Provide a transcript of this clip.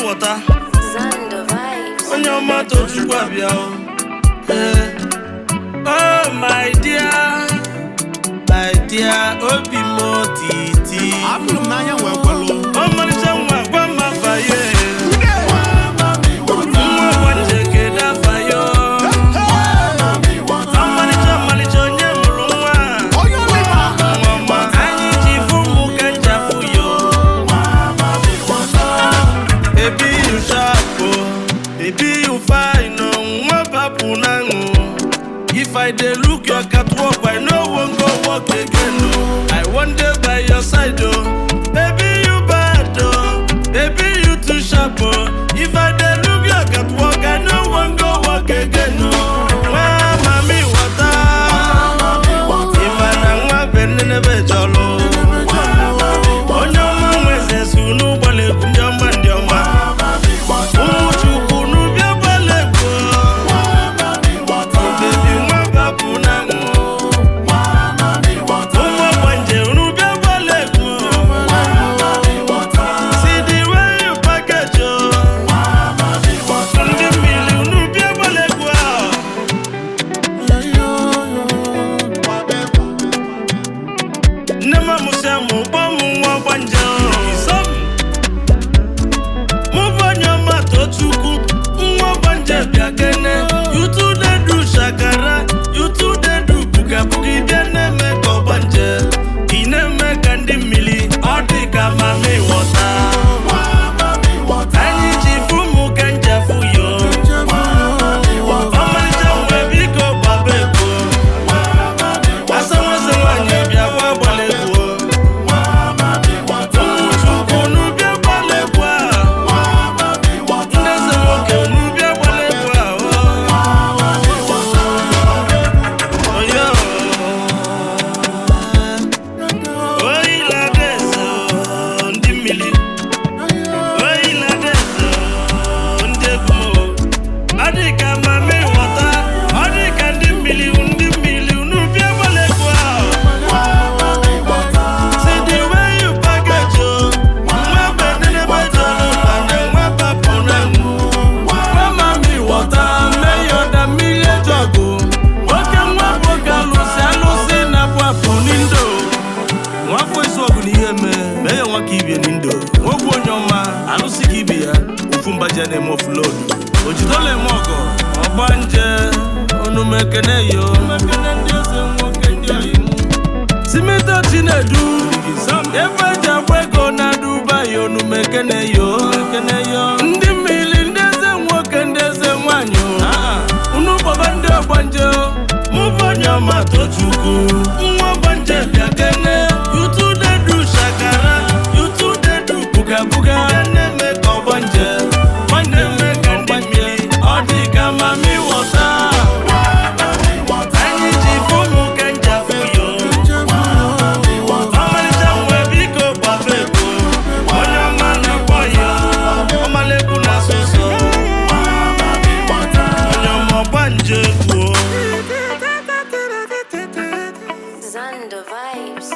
water. Zando vibes. On your mouth, you grab your. Oh, my dear, Obi Motiti. I'm from Naya Wapalo. Oh, Manisha, one my fire. If I dey look your catwalk, I no one go walk again. No, I wonder by your side, oh. Baby you bad, oh. Baby you too sharp, oh. If I dey look your catwalk, I no one go walk again. No, mama mi water. If I don't want bend in the bed, jolo. On your man when say sunu bole kunja mandioma. Ojidole mogo obanje onu mekene yo mekene ndiose nwoke ndi ayimu Simito Chinedu efaja kwego na Dubai onu mekene yo ndi mili ndeze nwoke ndeze nwanyo unu baba ndi obanje mubonyo matochuku nwa obanje biakene yutu dedu shakara yutu dedu buga buga neme obanje Zando vibes.